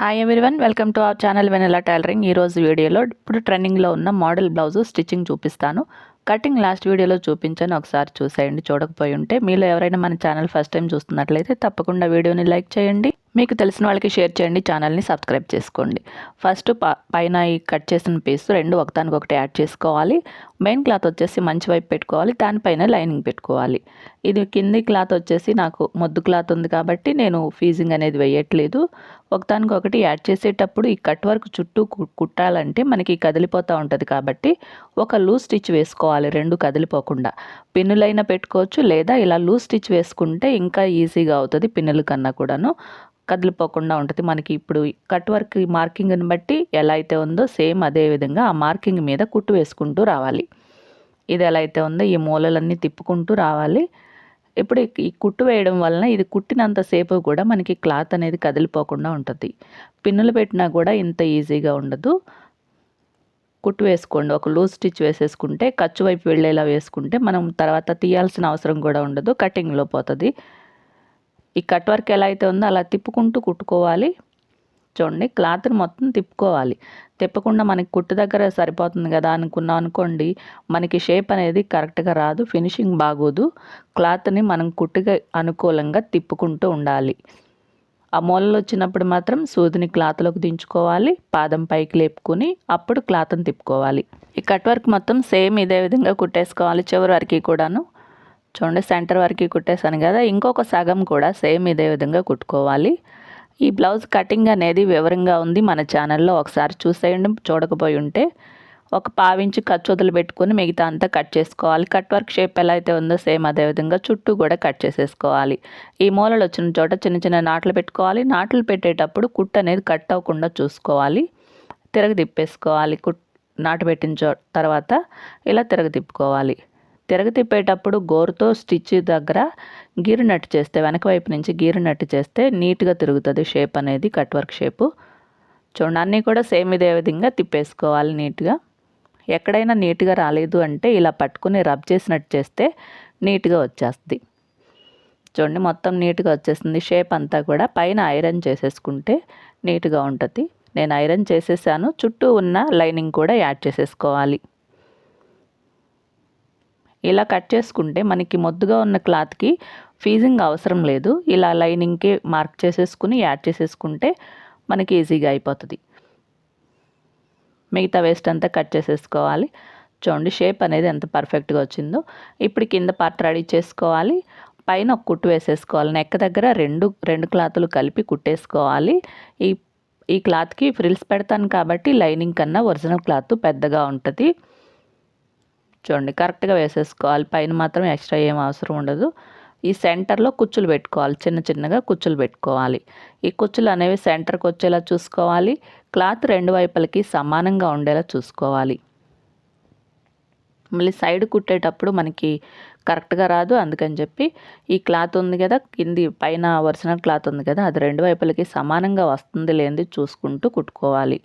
Hi everyone, welcome to our channel Vennela tailoring. ఈరోజు వీడియోలో ఇప్పుడు ట్రెండింగ్లో ఉన్న మోడల్ బ్లౌజు స్టిచ్చింగ్ చూపిస్తాను. కటింగ్ లాస్ట్ వీడియోలో చూపించాను, ఒకసారి చూసేయండి చూడకపోయి ఉంటే. మీలో ఎవరైనా మన ఛానల్ ఫస్ట్ టైం చూస్తున్నట్లయితే తప్పకుండా వీడియోని లైక్ చేయండి, మీకు తెలిసిన వాళ్ళకి షేర్ చేయండి, ఛానల్ని సబ్స్క్రైబ్ చేసుకోండి. ఫస్ట్ పైన ఈ కట్ చేసిన పీస్ రెండు ఒకదానికొకటి యాడ్ చేసుకోవాలి. మెయిన్ క్లాత్ వచ్చేసి మంచి వైపు పెట్టుకోవాలి, దానిపైన లైనింగ్ పెట్టుకోవాలి. ఇది కింది క్లాత్ వచ్చేసి నాకు మొద్దు క్లాత్ ఉంది కాబట్టి నేను ఫీజింగ్ అనేది వేయట్లేదు. ఒకదానికొకటి యాడ్ చేసేటప్పుడు ఈ కట్ వర్క్ చుట్టూ కుట్టాలంటే మనకి కదిలిపోతూ ఉంటుంది కాబట్టి ఒక లూజ్ స్టిచ్ వేసుకోవాలి, రెండు కదిలిపోకుండా. పిన్నులైనా పెట్టుకోవచ్చు, లేదా ఇలా లూజ్ స్టిచ్ వేసుకుంటే ఇంకా ఈజీగా అవుతుంది, పిన్నుల కన్నా కూడాను కదిలిపోకుండా ఉంటుంది. మనకి ఇప్పుడు కట్ వర్క్ మార్కింగ్ని బట్టి ఎలా అయితే ఉందో సేమ్ అదే విధంగా ఆ మార్కింగ్ మీద కుట్టు వేసుకుంటూ రావాలి. ఇది ఎలా అయితే ఉందో ఈ మూలలన్నీ తిప్పుకుంటూ రావాలి. ఇప్పుడు ఈ కుట్టు వేయడం వలన ఇది కుట్టినంతసేపు కూడా మనకి క్లాత్ అనేది కదిలిపోకుండా ఉంటుంది. పిన్నులు పెట్టినా కూడా ఇంత ఈజీగా ఉండదు. కుట్టు వేసుకోండి, ఒక లూజ్ స్టిచ్ వేసేసుకుంటే ఖర్చు వైపు వెళ్ళేలా వేసుకుంటే మనం తర్వాత తీయాల్సిన అవసరం కూడా ఉండదు, కటింగ్లో పోతుంది. ఈ కట్ వర్క్ ఎలా అయితే ఉందో అలా తిప్పుకుంటూ కుట్టుకోవాలి. చూడండి, క్లాత్ని మొత్తం తిప్పుకోవాలి. తిప్పకుండా మనకి కుట్టు దగ్గర సరిపోతుంది కదా అనుకున్నాం అనుకోండి, మనకి షేప్ అనేది కరెక్ట్గా రాదు, ఫినిషింగ్ బాగోదు. క్లాత్ని మనం కుట్టుగా అనుకూలంగా తిప్పుకుంటూ ఉండాలి. ఆ మూలలు వచ్చినప్పుడు మాత్రం సూదిని క్లాత్లోకి దించుకోవాలి, పాదం పైకి లేపుకొని అప్పుడు క్లాత్ని తిప్పుకోవాలి. ఈ కట్ వర్క్ మొత్తం సేమ్ ఇదే విధంగా కుట్టేసుకోవాలి, చివరి వరకు కూడాను. చూడండి, సెంటర్ వరకు కుట్టేసాను కదా, ఇంకొక సగం కూడా సేమ్ ఇదే విధంగా కుట్టుకోవాలి. ఈ బ్లౌజ్ కటింగ్ అనేది వివరంగా ఉంది మన ఛానల్లో, ఒకసారి చూసేయండి చూడకపోయి ఉంటే. ఒక పావించి ఖర్చు వదిలిపెట్టుకొని మిగతా అంతా కట్ చేసుకోవాలి. కట్ వర్క్ షేప్ ఎలా అయితే ఉందో సేమ్ అదే విధంగా చుట్టూ కూడా కట్ చేసేసుకోవాలి. ఈ మూలలు వచ్చిన చోట చిన్న చిన్న నాట్లు పెట్టుకోవాలి. నాట్లు పెట్టేటప్పుడు కుట్టు అనేది కట్ అవ్వకుండా చూసుకోవాలి. తిప్పేసుకోవాలి. నాటు పెట్టిన తర్వాత ఇలా తిప్పుకోవాలి. తిప్పేటప్పుడు గోరుతో స్టిచ్ దగ్గర గీరు నట్టు చేస్తే, వెనక వైపు నుంచి గీరు నట్టు చేస్తే నీట్గా తిరుగుతుంది షేప్ అనేది, కట్ వర్క్ షేపు. చూడండి, అన్నీ కూడా సేమ్ ఇదే విధంగా తిప్పేసుకోవాలి నీట్గా. ఎక్కడైనా నీట్గా రాలేదు అంటే ఇలా పట్టుకుని రబ్ చేసినట్టు చేస్తే నీట్గా వచ్చేస్తుంది. చూడండి, మొత్తం నీట్గా వచ్చేస్తుంది షేప్ అంతా కూడా. పైన ఐరన్ చేసేసుకుంటే నీట్గా ఉంటుంది. నేను ఐరన్ చేసేసాను. చుట్టూ ఉన్న లైనింగ్ కూడా యాడ్ చేసేసుకోవాలి. ఇలా కట్ చేసుకుంటే మనకి మొద్దుగా ఉన్న క్లాత్కి ఫీజింగ్ అవసరం లేదు. ఇలా లైనింగ్కి మార్క్ చేసేసుకుని యాడ్ చేసేసుకుంటే మనకి ఈజీగా అయిపోతుంది. మిగతా వేస్ట్ అంతా కట్ చేసేసుకోవాలి. చూడండి, షేప్ అనేది ఎంత పర్ఫెక్ట్గా వచ్చిందో. ఇప్పుడు కింద పార్ట్ రెడీ చేసుకోవాలి. పైన ఒక కుట్టు వేసేసుకోవాలి. నెక్ దగ్గర రెండు క్లాతులు కలిపి కుట్టేసుకోవాలి. ఈ క్లాత్కి ఫ్రిల్స్ పెడతాను కాబట్టి లైనింగ్ కన్నా ఒరిజినల్ క్లాత్ పెద్దగా ఉంటుంది. చూడండి, కరెక్ట్గా వేసేసుకోవాలి. పైన మాత్రం ఎక్స్ట్రా ఏం అవసరం ఉండదు. ఈ సెంటర్లో కుచ్చులు పెట్టుకోవాలి, చిన్న చిన్నగా కుచ్చులు పెట్టుకోవాలి. ఈ కుచ్చులు అనేవి సెంటర్కి వచ్చేలా చూసుకోవాలి. క్లాత్ రెండు వైపులకి సమానంగా ఉండేలా చూసుకోవాలి. మళ్ళీ సైడ్ కుట్టేటప్పుడు మనకి కరెక్ట్గా రాదు, అందుకని చెప్పి ఈ క్లాత్ ఉంది కదా, కింది పైన ఒరిజినల్ క్లాత్ ఉంది కదా, అది రెండు వైపులకి సమానంగా వస్తుంది లేనిది చూసుకుంటూ కుట్టుకోవాలి.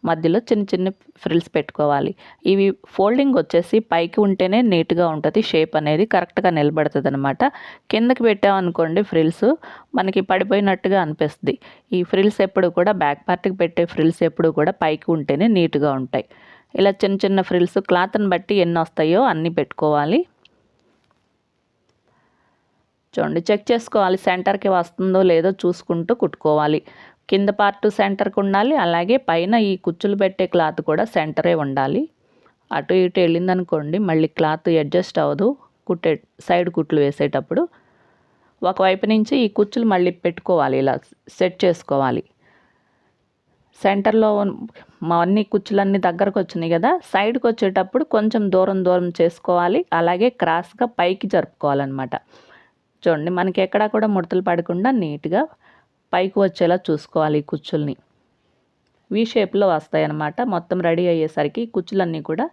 మధ్యలో చిన్న చిన్న ఫ్రిల్స్ పెట్టుకోవాలి. ఇవి ఫోల్డింగ్ వచ్చేసి పైకి ఉంటేనే నీట్గా ఉంటుంది, షేప్ అనేది కరెక్ట్గా నిలబడుతుంది అనమాట. కిందకి పెట్టామనుకోండి ఫ్రిల్స్ మనకి పడిపోయినట్టుగా అనిపిస్తుంది. ఈ ఫ్రిల్స్ ఎప్పుడు కూడా బ్యాక్ పార్ట్కి పెట్టే ఫ్రిల్స్ ఎప్పుడు కూడా పైకి ఉంటేనే నీట్గా ఉంటాయి. ఇలా చిన్న చిన్న ఫ్రిల్స్ క్లాత్ని బట్టి ఎన్ని వస్తాయో అన్నీ పెట్టుకోవాలి. చూడండి, చెక్ చేసుకోవాలి సెంటర్కి వస్తుందో లేదో చూసుకుంటూ కుట్టుకోవాలి. కింద పార్ట్ సెంటర్కి ఉండాలి, అలాగే పైన ఈ కుచ్చులు పెట్టే క్లాత్ కూడా సెంటరే ఉండాలి. అటు ఇటు వెళ్ళిందనుకోండి మళ్ళీ క్లాత్ అడ్జస్ట్ అవ్వదు. సైడ్ కుట్లు వేసేటప్పుడు ఒకవైపు నుంచి ఈ కుచ్చులు మళ్ళీ పెట్టుకోవాలి, ఇలా సెట్ చేసుకోవాలి. సెంటర్లో అన్ని కుచ్చులన్నీ దగ్గరకు వచ్చినాయి కదా, సైడ్కి వచ్చేటప్పుడు కొంచెం దూరం చేసుకోవాలి. అలాగే క్రాస్గా పైకి జరుపుకోవాలన్నమాట. చూడండి, మనకి ఎక్కడా కూడా ముడతలు పడకుండా నీట్గా పైకి వచ్చేలా చూసుకోవాలి. ఈ కుచ్చుల్ని వీ షేప్లో వస్తాయి అన్నమాట. మొత్తం రెడీ అయ్యేసరికి కుచ్చులన్నీ కూడా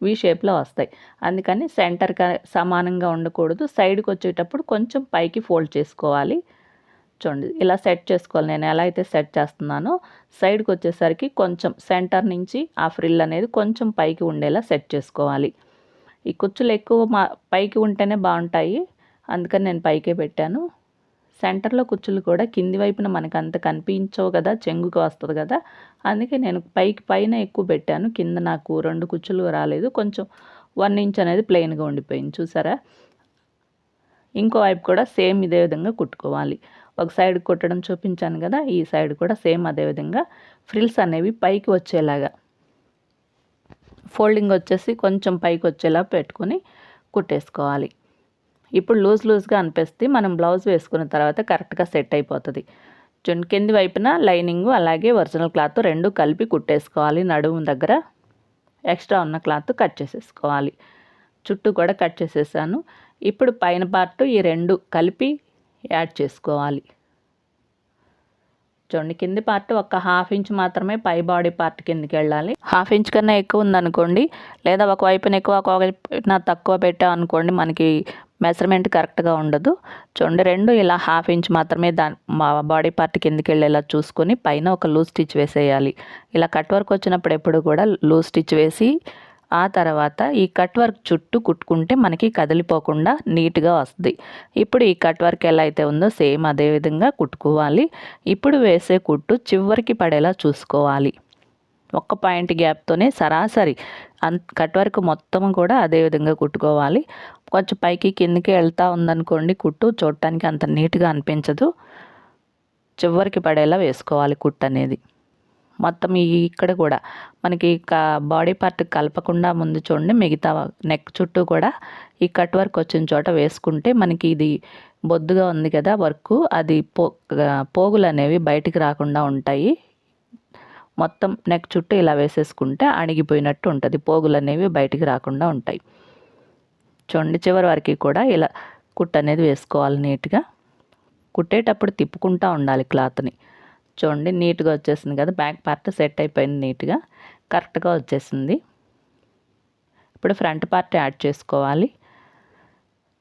వీ షేప్లో వస్తాయి. అందుకని సెంటర్కి సమానంగా ఉండకూడదు, సైడ్కి వచ్చేటప్పుడు కొంచెం పైకి ఫోల్డ్ చేసుకోవాలి. చూడండి, ఇలా సెట్ చేసుకోవాలి. నేను ఎలా అయితే సెట్ చేస్తున్నానో సైడ్కి వచ్చేసరికి కొంచెం సెంటర్ నుంచి ఆ ఫ్రిల్ అనేది కొంచెం పైకి ఉండేలా సెట్ చేసుకోవాలి. ఈ కుచ్చులు ఎక్కువ పైకి ఉంటేనే బాగుంటాయి, అందుకని నేను పైకే పెట్టాను. సెంటర్లో కుచ్చులు కూడా కింది వైపున మనకు అంత కనిపించవు కదా, చెంగుకు వస్తుంది కదా, అందుకే నేను పైన ఎక్కువ పెట్టాను. కింద నాకు 2 కుచ్చులు రాలేదు, కొంచెం 1 ఇంచ్ అనేది ప్లెయిన్గా ఉండిపోయింది. చూసారా? ఇంకో వైపు కూడా సేమ్ ఇదే విధంగా కుట్టుకోవాలి. ఒక సైడ్ కుట్టడం చూపించాను కదా, ఈ సైడ్ కూడా సేమ్ అదే విధంగా ఫ్రిల్స్ అనేవి పైకి వచ్చేలాగా, ఫోల్డింగ్ వచ్చేసి కొంచెం పైకి వచ్చేలా పెట్టుకొని కుట్టేసుకోవాలి. ఇప్పుడు లూజ్గా అనిపిస్తే మనం బ్లౌజ్ వేసుకున్న తర్వాత కరెక్ట్గా సెట్ అయిపోతుంది. కింది వైపున లైనింగ్ అలాగే ఒరిజినల్ క్లాత్ 2 కలిపి కుట్టేసుకోవాలి. నడుము దగ్గర ఎక్స్ట్రా ఉన్న క్లాత్ కట్ చేసేసుకోవాలి. చుట్టూ కూడా కట్ చేసేసాను. ఇప్పుడు పైన పార్ట్ ఈ 2 కలిపి యాడ్ చేసుకోవాలి. చూడండి, కింది పార్ట్ ఒక 1/2 ఇంచ్ మాత్రమే పై బాడీ పార్ట్ కిందికి వెళ్ళాలి. 1/2 ఇంచ్ కన్నా ఎక్కువ ఉందనుకోండి, లేదా ఒక వైపున ఎక్కువ ఒక వైపున తక్కువ పెట్టాం అనుకోండి, మనకి మెజర్మెంట్ కరెక్ట్గా ఉండదు. చూడండి, 2 ఇలా 1/2 ఇంచ్ మాత్రమే మా బాడీ పార్ట్ కిందికి వెళ్ళేలా చూసుకొని పైన ఒక లూజ్ స్టిచ్ వేసేయాలి. ఇలా కట్ వర్క్ వచ్చినప్పుడు ఎప్పుడు కూడా లూజ్ స్టిచ్ వేసి ఆ తర్వాత ఈ కట్ వర్క్ చుట్టూ కుట్టుకుంటే మనకి కదిలిపోకుండా నీట్గా వస్తుంది. ఇప్పుడు ఈ కట్ వర్క్ ఎలా అయితే ఉందో సేమ్ అదే విధంగా కుట్టుకోవాలి. ఇప్పుడు వేసే కుట్టు చివరికి పడేలా చూసుకోవాలి. ఒక్క పాయింట్ గ్యాప్తోనే సరాసరి కట్ వర్క్ మొత్తం కూడా అదే విధంగా కుట్టుకోవాలి. కొంచెం పైకి కిందికి వెళ్తూ ఉందనుకోండి, కుట్టు చూడటానికి అంత నీట్గా అనిపించదు. చివరికి పడేలా వేసుకోవాలి కుట్టు అనేది. మొత్తం ఇక్కడ కూడా మనకి బాడీ పార్ట్ కలపకుండా ముందు చూడండి, మిగతా నెక్ చుట్టూ కూడా ఈ కట్ వర్క్ వచ్చిన చోట వేసుకుంటే మనకి ఇది బొద్దుగా ఉంది కదా వర్క్, అది పోగులు అనేవి బయటికి రాకుండా ఉంటాయి. మొత్తం నెక్ చుట్టూ ఇలా వేసేసుకుంటే అణిగిపోయినట్టు ఉంటుంది, పోగులు అనేవి బయటికి రాకుండా ఉంటాయి. చూడండి, చివరి వరకు కూడా ఇలా కుట్టు అనేది వేసుకోవాలి. నీట్గా కుట్టేటప్పుడు తిప్పుకుంటూ ఉండాలి క్లాత్ని. చూడండి, నీట్గా వచ్చేసింది కదా, బ్యాక్ పార్ట్ సెట్ అయిపోయింది, నీట్గా కరెక్ట్గా వచ్చేసింది. ఇప్పుడు ఫ్రంట్ పార్ట్ యాడ్ చేసుకోవాలి.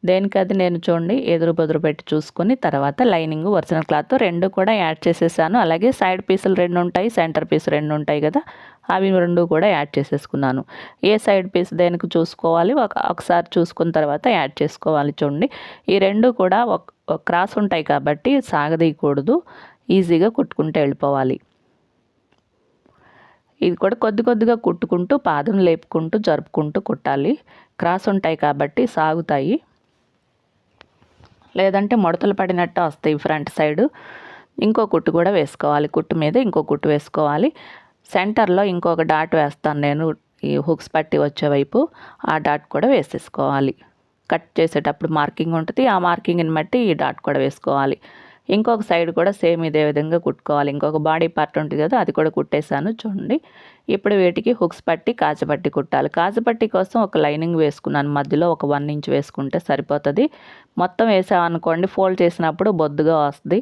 దేనికది నేను చూడండి ఎదురు బెదురు పెట్టి చూసుకొని తర్వాత లైనింగ్ ఒరిజినల్ క్లాత్ 2 కూడా యాడ్ చేసేసాను. అలాగే సైడ్ పీసులు 2 ఉంటాయి, సెంటర్ పీస్ 2 ఉంటాయి కదా, అవి 2 కూడా యాడ్ చేసేసుకున్నాను. ఏ సైడ్ పీస్ దేనికి చూసుకోవాలి, ఒకసారి చూసుకున్న తర్వాత యాడ్ చేసుకోవాలి. చూడండి, ఈ 2 కూడా ఒక క్రాస్ ఉంటాయి కాబట్టి సాగదీయకూడదు, ఈజీగా కుట్టుకుంటూ వెళ్ళిపోవాలి. ఇది కూడా కొద్దిగా కుట్టుకుంటూ పాదం లేపుకుంటూ జరుపుకుంటూ కుట్టాలి. క్రాస్ ఉంటాయి కాబట్టి సాగుతాయి, లేదంటే ముడతలు పడినట్టు వస్తాయి ఫ్రంట్ సైడ్. ఇంకో కుట్టు కూడా వేసుకోవాలి, కుట్టు మీద ఇంకో కుట్టు వేసుకోవాలి. సెంటర్లో ఇంకొక డాట్ వేస్తాను నేను, ఈ హుక్స్ పట్టి వచ్చే వైపు ఆ డాట్ కూడా వేసేసుకోవాలి. కట్ చేసేటప్పుడు మార్కింగ్ ఉంటుంది, ఆ మార్కింగ్ని బట్టి ఈ డాట్ కూడా వేసుకోవాలి. ఇంకొక సైడ్ కూడా సేమ్ ఇదే విధంగా కుట్టుకోవాలి. ఇంకొక బాడీ పార్ట్ ఉంటుంది కదా, అది కూడా కుట్టేశాను. చూడండి, ఇప్పుడు వీటికి హుక్స్ పట్టి కాజపట్టి కుట్టాలి. కాజపట్టి కోసం ఒక లైనింగ్ వేసుకున్నాను, మధ్యలో ఒక 1 ఇంచ్ వేసుకుంటే సరిపోతుంది. మొత్తం వేసామనుకోండి ఫోల్డ్ చేసినప్పుడు బొద్దుగా వస్తుంది,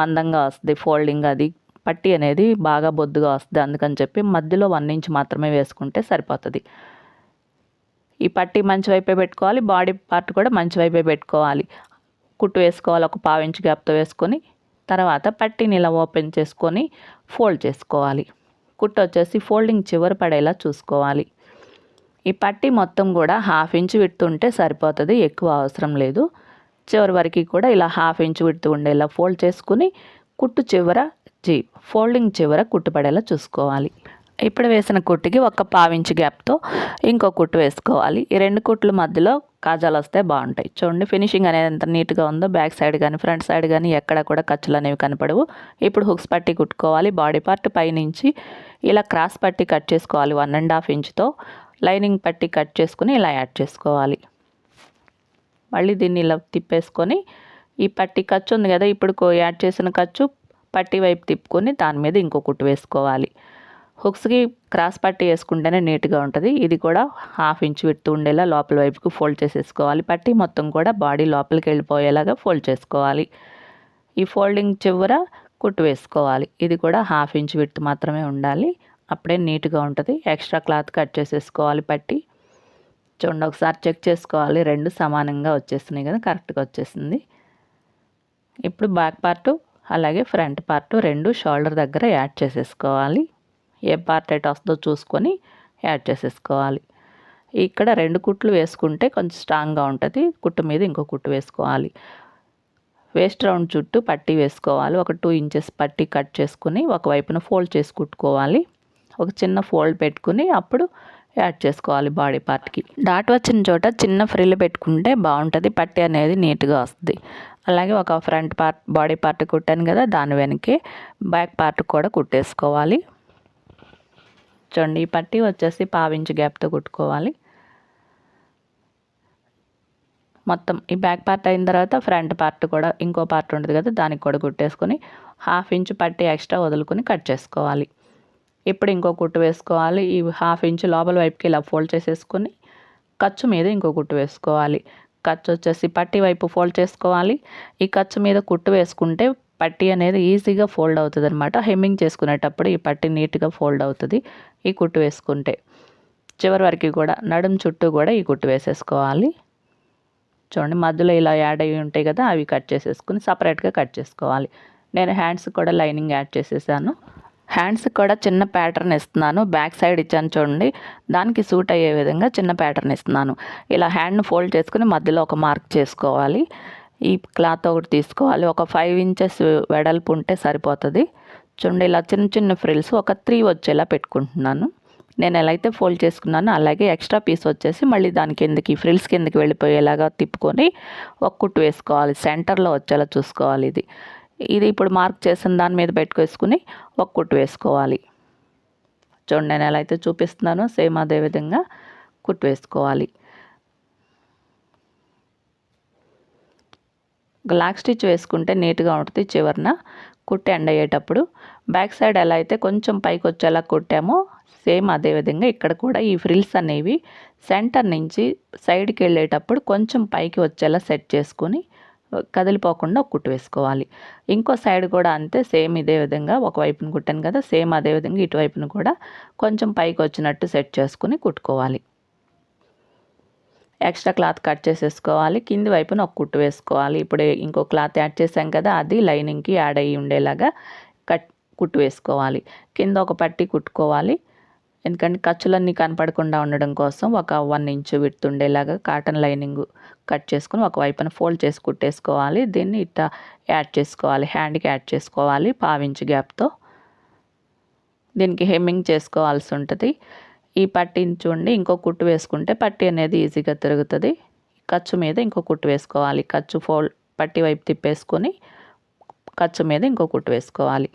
మందంగా వస్తుంది ఫోల్డింగ్, అది పట్టి అనేది బాగా బొద్దుగా వస్తుంది. అందుకని చెప్పి మధ్యలో 1 ఇంచ్ మాత్రమే వేసుకుంటే సరిపోతుంది. ఈ పట్టి మంచి వైపే పెట్టుకోవాలి, బాడీ పార్ట్ కూడా మంచి వైపే పెట్టుకోవాలి. కుట్టు వేసుకోవాలి, ఒక 1/4 ఇంచ్ గ్యాప్తో వేసుకొని తర్వాత పట్టీని ఇలా ఓపెన్ చేసుకొని ఫోల్డ్ చేసుకోవాలి. కుట్టు వచ్చేసి ఫోల్డింగ్ చివరి పడేలా చూసుకోవాలి. ఈ పట్టీ మొత్తం కూడా 1/2 ఇంచ్ విడ్త్ ఉంటే సరిపోతుంది, ఎక్కువ అవసరం లేదు. చివరి వరకు కూడా ఇలా 1/2 ఇంచ్ విడ్త్ ఉండేలా ఫోల్డ్ చేసుకుని కుట్టు ఫోల్డింగ్ చివర కుట్టు పడేలా చూసుకోవాలి. ఇప్పుడు వేసిన కుట్టుకి ఒక 1/4 ఇంచ్ గ్యాప్తో ఇంకో కుట్టు వేసుకోవాలి. ఈ 2 కుట్ల మధ్యలో కాజాలు వస్తే బాగుంటాయి. చూడండి, ఫినిషింగ్ అనేది ఎంత నీట్గా ఉందో, బ్యాక్ సైడ్ కానీ ఫ్రంట్ సైడ్ కానీ ఎక్కడ కూడా ఖర్చులు అనేవి కనపడవు. ఇప్పుడు హుక్స్ పట్టి కుట్టుకోవాలి. బాడీ పార్ట్ పైనుంచి ఇలా క్రాస్ పట్టి కట్ చేసుకోవాలి 1.5 ఇంచ్తో. లైనింగ్ పట్టి కట్ చేసుకుని ఇలా యాడ్ చేసుకోవాలి. మళ్ళీ దీన్ని ఇలా తిప్పేసుకొని ఈ పట్టి ఖర్చు ఉంది కదా, ఇప్పుడు యాడ్ చేసిన ఖర్చు పట్టి వైపు తిప్పుకొని దాని మీద ఇంకో కుట్టు వేసుకోవాలి. హుక్స్కి క్రాస్ పట్టి వేసుకుంటేనే నీట్గా ఉంటుంది. ఇది కూడా 1/2 ఇంచ్ విడ్త్ ఉండేలా లోపల వైపుకి ఫోల్డ్ చేసేసుకోవాలి. పట్టి మొత్తం కూడా బాడీ లోపలికి వెళ్ళిపోయేలాగా ఫోల్డ్ చేసుకోవాలి. ఈ ఫోల్డింగ్ చివర కుట్టు వేసుకోవాలి. ఇది కూడా 1/2 ఇంచ్ విడ్త్ మాత్రమే ఉండాలి, అప్పుడే నీట్గా ఉంటుంది. ఎక్స్ట్రా క్లాత్ కట్ చేసేసుకోవాలి. పట్టి చూడండి, ఒకసారి చెక్ చేసుకోవాలి, 2 సమానంగా వచ్చేసినాయి కదా, కరెక్ట్గా వచ్చేసింది. ఇప్పుడు బ్యాక్ పార్ట్ అలాగే ఫ్రంట్ పార్ట్ 2 షోల్డర్ దగ్గర యాడ్ చేసేసుకోవాలి. ఏ పార్ట్ ఎట్ వస్తుందో చూసుకొని యాడ్ చేసేసుకోవాలి. ఇక్కడ 2 కుట్లు వేసుకుంటే కొంచెం స్ట్రాంగ్గా ఉంటుంది. కుట్టు మీద ఇంకో కుట్టు వేసుకోవాలి. వేస్ట్ రౌండ్ చుట్టూ పట్టీ వేసుకోవాలి. ఒక 2 ఇంచెస్ పట్టీ కట్ చేసుకుని ఒకవైపున ఫోల్డ్ చేసి కుట్టుకోవాలి. ఒక చిన్న ఫోల్డ్ పెట్టుకుని అప్పుడు యాడ్ చేసుకోవాలి బాడీ పార్ట్కి. డాట్ వచ్చిన చోట చిన్న ఫ్రిల్ పెట్టుకుంటే బాగుంటుంది, పట్టీ అనేది నీట్గా వస్తుంది. అలాగే ఒక ఫ్రంట్ పార్ట్ బాడీ పార్ట్ కుట్టాను కదా, దాని వెనకే బ్యాక్ పార్ట్ కూడా కుట్టేసుకోవాలి. చూడండి, ఈ పట్టీ వచ్చేసి 1/2 ఇంచ్ గ్యాప్తో కుట్టుకోవాలి. మొత్తం ఈ బ్యాక్ పార్ట్ అయిన తర్వాత ఫ్రంట్ పార్ట్ కూడా ఇంకో పార్ట్ ఉంటుంది కదా, దానికి కూడా కుట్టేసుకొని 1/2 ఇంచ్ పట్టీ ఎక్స్ట్రా వదులుకొని కట్ చేసుకోవాలి. ఇప్పుడు ఇంకో కుట్టు వేసుకోవాలి. ఈ 1/2 ఇంచ్ లోపల వైపుకి ఇలా ఫోల్డ్ చేసేసుకొని ఖర్చు మీద ఇంకో కుట్టు వేసుకోవాలి. ఖర్చు వచ్చేసి పట్టీ వైపు ఫోల్డ్ చేసుకోవాలి. ఈ ఖర్చు మీద కుట్టు వేసుకుంటే పట్టీ అనేది ఈజీగా ఫోల్డ్ అవుతుంది అనమాట. హెమ్మింగ్ చేసుకునేటప్పుడు ఈ పట్టీ నీట్గా ఫోల్డ్ అవుతుంది ఈ కుట్టు వేసుకుంటే. చివరి వరకు కూడా నడుం చుట్టూ కూడా ఈ కుట్టు వేసేసుకోవాలి. చూడండి, మధ్యలో ఇలా యాడ్ అయ్యి ఉంటాయి కదా, అవి కట్ చేసేసుకుని సపరేట్గా కట్ చేసుకోవాలి. నేను హ్యాండ్స్ కూడా లైనింగ్ యాడ్ చేసేసాను. హ్యాండ్స్ కూడా చిన్న ప్యాటర్న్ ఇస్తున్నాను. బ్యాక్ సైడ్ ఇచ్చాను చూడండి, దానికి సూట్ అయ్యే విధంగా చిన్న ప్యాటర్న్ ఇస్తున్నాను. ఇలా హ్యాండ్ను ఫోల్డ్ చేసుకుని మధ్యలో ఒక మార్క్ చేసుకోవాలి. ఈ క్లాత్ ఒకటి తీసుకోవాలి. ఒక 5 ఇంచెస్ వెడల్పు ఉంటే సరిపోతుంది. చూడండి, ఇలా చిన్న చిన్న ఫ్రిల్స్ ఒక 3 వచ్చేలా పెట్టుకుంటున్నాను. నేను ఎలా అయితే ఫోల్డ్ చేసుకున్నానో అలాగే ఎక్స్ట్రా పీస్ వచ్చేసి మళ్ళీ దాని కిందకి ఫ్రిల్స్ కిందకి వెళ్ళిపోయేలాగా తిప్పుకొని ఒక కుట్టు వేసుకోవాలి. సెంటర్లో వచ్చేలా చూసుకోవాలి. ఇది ఇప్పుడు మార్క్ చేసిన దాని మీద పెట్టుకేసుకుని ఒక కుట్టు వేసుకోవాలి. చూడండి, నేను ఎలా అయితే చూపిస్తున్నానో సేమ్ అదే విధంగా కుట్టు వేసుకోవాలి. లాక్ స్టిచ్ వేసుకుంటే నీట్గా ఉంటుంది చివరన కుట్టు ఎండ్ అయ్యేటప్పుడు. బ్యాక్ సైడ్ ఎలా అయితే కొంచెం పైకి వచ్చేలా కుట్టామో సేమ్ అదే విధంగా ఇక్కడ కూడా ఈ ఫ్రిల్స్ అనేవి సెంటర్ నుంచి సైడ్కి వెళ్ళేటప్పుడు కొంచెం పైకి వచ్చేలా సెట్ చేసుకొని కదిలిపోకుండా ఒక కుట్టు వేసుకోవాలి. ఇంకో సైడ్ కూడా అంతే, సేమ్ ఇదే విధంగా ఒకవైపున కుట్టాను కదా, సేమ్ అదే విధంగా ఇటువైపున కూడా కొంచెం పైకి వచ్చినట్టు సెట్ చేసుకుని కుట్టుకోవాలి. ఎక్స్ట్రా క్లాత్ కట్ చేసేసుకోవాలి. కింది వైపున ఒక కుట్టు వేసుకోవాలి. ఇప్పుడు ఇంకో క్లాత్ యాడ్ చేసాం కదా, అది లైనింగ్కి యాడ్ అయ్యి ఉండేలాగా కుట్టు వేసుకోవాలి. కింద ఒక పట్టీ కుట్టుకోవాలి. ఎందుకంటే ఖర్చులన్నీ కనపడకుండా ఉండడం కోసం ఒక 1 ఇంచ్ విడ్త్ ఉండేలాగా కాటన్ లైనింగ్ కట్ చేసుకుని ఒకవైపున ఫోల్డ్ చేసి కుట్టేసుకోవాలి. దీన్ని ఇట్లా యాడ్ చేసుకోవాలి, హ్యాండ్కి యాడ్ చేసుకోవాలి 1/2 ఇంచ్ గ్యాప్తో. దీనికి హెమ్మింగ్ చేసుకోవాల్సి ఉంటుంది. ఈ పట్టీని చూడండి, ఇంకో కుట్టు వేసుకుంటే పట్టీ అనేది ఈజీగా తిరుగుతుంది. ఖర్చు మీద ఇంకో కుట్టు వేసుకోవాలి. ఖర్చు పట్టీ వైపు తిప్పేసుకొని ఖర్చు మీద ఇంకో కుట్టు వేసుకోవాలి.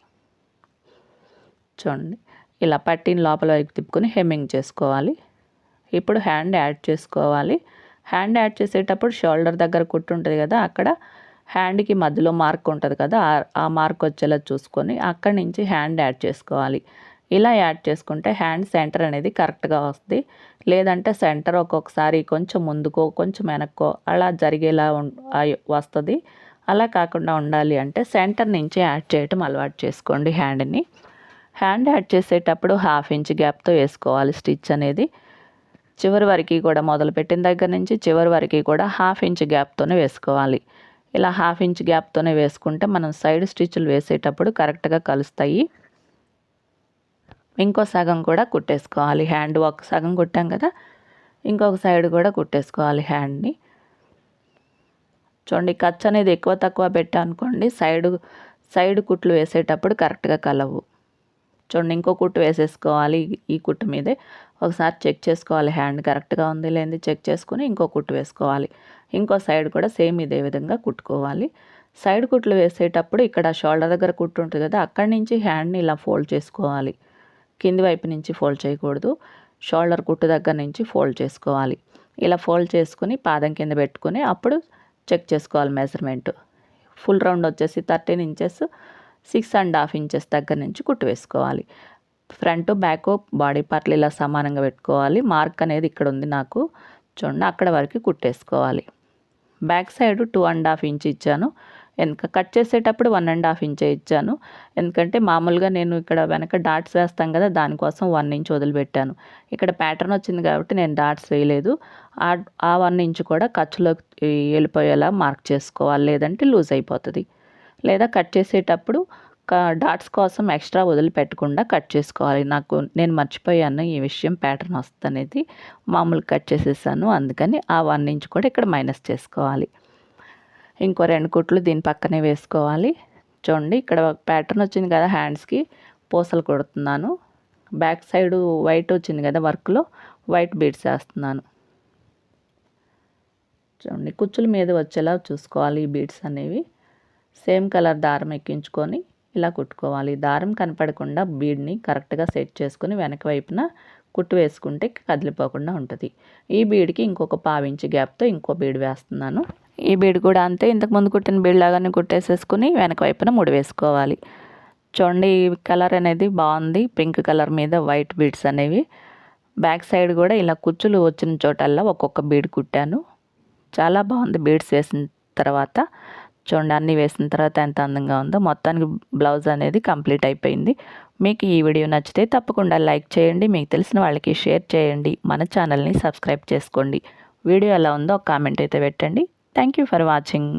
చూడండి, ఇలా పట్టీని లోపల వైపు తిప్పుకొని హెమ్మింగ్ చేసుకోవాలి. ఇప్పుడు హ్యాండ్ యాడ్ చేసుకోవాలి. హ్యాండ్ యాడ్ చేసేటప్పుడు షోల్డర్ దగ్గర కుట్టు ఉంటుంది కదా, అక్కడ హ్యాండ్కి మధ్యలో మార్క్ ఉంటుంది కదా, ఆ మార్క్ వచ్చేలా చూసుకొని అక్కడి నుంచి హ్యాండ్ యాడ్ చేసుకోవాలి. ఇలా యాడ్ చేసుకుంటే హ్యాండ్ సెంటర్ అనేది కరెక్ట్గా వస్తుంది. లేదంటే సెంటర్ ఒక్కొక్కసారి కొంచెం ముందుకో కొంచెం వెనక్కో అలా జరిగేలా వస్తుంది. అలా కాకుండా ఉండాలి అంటే సెంటర్ నుంచి యాడ్ చేయటం అలవాటు చేసుకోండి హ్యాండ్ని. హ్యాండ్ యాడ్ చేసేటప్పుడు 1/2 ఇంచ్ గ్యాప్తో వేసుకోవాలి స్టిచ్ అనేది. చివరి వరకు కూడా మొదలుపెట్టిన దగ్గర నుంచి చివరి వరకు కూడా 1/2 ఇంచ్ గ్యాప్తోనే వేసుకోవాలి. ఇలా 1/2 ఇంచ్ గ్యాప్తోనే వేసుకుంటే మనం సైడ్ స్టిచ్లు వేసేటప్పుడు కరెక్ట్గా కలుస్తాయి. ఇంకో సగం కూడా కుట్టేసుకోవాలి. హ్యాండ్ ఒక సగం కుట్టాం కదా, ఇంకొక సైడ్ కూడా కుట్టేసుకోవాలి హ్యాండ్ని. చూడండి, ఖర్చు అనేది ఎక్కువ తక్కువ పెట్టా అనుకోండి, సైడ్ కుట్లు వేసేటప్పుడు కరెక్ట్గా కలవు. చూడండి, ఇంకో కుట్టు వేసేసుకోవాలి. ఈ కుట్టు మీదే ఒకసారి చెక్ చేసుకోవాలి హ్యాండ్ కరెక్ట్గా ఉంది లేనిది చెక్ చేసుకుని ఇంకో కుట్టు వేసుకోవాలి. ఇంకో సైడ్ కూడా సేమ్ ఇదే విధంగా కుట్టుకోవాలి. సైడ్ కుట్లు వేసేటప్పుడు ఇక్కడ షోల్డర్ దగ్గర కుట్టు ఉంటుంది కదా, అక్కడి నుంచి హ్యాండ్ని ఇలా ఫోల్డ్ చేసుకోవాలి. కింది వైపు నుంచి ఫోల్డ్ చేయకూడదు, షోల్డర్ కుట్టు దగ్గర నుంచి ఫోల్డ్ చేసుకోవాలి. ఇలా ఫోల్డ్ చేసుకుని పాదం కింద పెట్టుకుని అప్పుడు చెక్ చేసుకోవాలి మెజర్మెంట్. ఫుల్ రౌండ్ వచ్చేసి 13 ఇంచెస్ 6.5 ఇంచెస్ దగ్గర నుంచి కుట్టు వేసుకోవాలి. ఫ్రంట్ బ్యాక్ బాడీ పార్ట్లు ఇలా సమానంగా పెట్టుకోవాలి. మార్క్ అనేది ఇక్కడ ఉంది నాకు, చూడండి అక్కడ వరకు కుట్టేసుకోవాలి. బ్యాక్ సైడ్ 2.5 ఇంచ్ ఇచ్చాను. కట్ చేసేటప్పుడు 1.5 ఇంచే ఇచ్చాను. ఎందుకంటే మామూలుగా నేను ఇక్కడ వెనక డాట్స్ వేస్తాం కదా, దానికోసం 1 ఇంచ్ వదిలిపెట్టాను. ఇక్కడ ప్యాటర్న్ వచ్చింది కాబట్టి నేను డాట్స్ వేయలేదు. ఆ 1 ఇంచ్ కూడా ఖర్చులో వెళ్ళిపోయేలా మార్క్ చేసుకోవాలి, లేదంటే లూజ్ అయిపోతుంది. లేదా కట్ చేసేటప్పుడు డాట్స్ కోసం ఎక్స్ట్రా వదిలిపెట్టకుండా కట్ చేసుకోవాలి. నేను మర్చిపోయాను ఈ విషయం, ప్యాటర్న్ వస్తుంది అనేది మామూలు కట్ చేసేసాను, అందుకని ఆ 1 ఇంచ్ కూడా ఇక్కడ మైనస్ చేసుకోవాలి. ఇంకో 2 కుట్లు దీని పక్కనే వేసుకోవాలి. చూడండి ఇక్కడ ప్యాటర్న్ వచ్చింది కదా, హ్యాండ్స్కి పూసలు కుడుతున్నాను. బ్యాక్ సైడ్ వైట్ వచ్చింది కదా వర్క్లో, వైట్ బీడ్స్ వేస్తున్నాను. చూడండి కుచ్చుల మీద వచ్చేలా చూసుకోవాలి ఈ బీడ్స్ అనేవి. సేమ్ కలర్ దారం ఎక్కించుకొని ఇలా కుట్టుకోవాలి. దారం కనపడకుండా బీడ్ని కరెక్ట్గా సెట్ చేసుకొని వెనక వైపున కుట్టు వేసుకుంటే కదిలిపోకుండా ఉంటుంది. ఈ బీడ్కి ఇంకొక 1/2 ఇంచ్ గ్యాప్తో ఇంకో బీడ్ వేస్తున్నాను. ఈ బీడ్ కూడా అంతే, ఇంతకుముందు కుట్టిన బీడ్ లాగానే కుట్టేసేసుకుని వెనక వైపున ముడి వేసుకోవాలి. చూడండి ఈ కలర్ అనేది బాగుంది, పింక్ కలర్ మీద వైట్ బీడ్స్ అనేవి. బ్యాక్ సైడ్ కూడా ఇలా కుచ్చులు వచ్చిన చోటల్లా ఒక్కొక్క బీడ్ కుట్టాను. చాలా బాగుంది బీడ్స్ వేసిన తర్వాత. చూడండి అన్నీ వేసిన తర్వాత ఎంత అందంగా ఉందో. మొత్తానికి బ్లౌజ్ అనేది కంప్లీట్ అయిపోయింది. మీకు ఈ వీడియో నచ్చితే తప్పకుండా లైక్ చేయండి, మీకు తెలిసిన వాళ్ళకి షేర్ చేయండి, మన ఛానల్ని సబ్స్క్రైబ్ చేసుకోండి. వీడియో ఎలా ఉందో ఒక కామెంట్ అయితే పెట్టండి. Thank you for watching.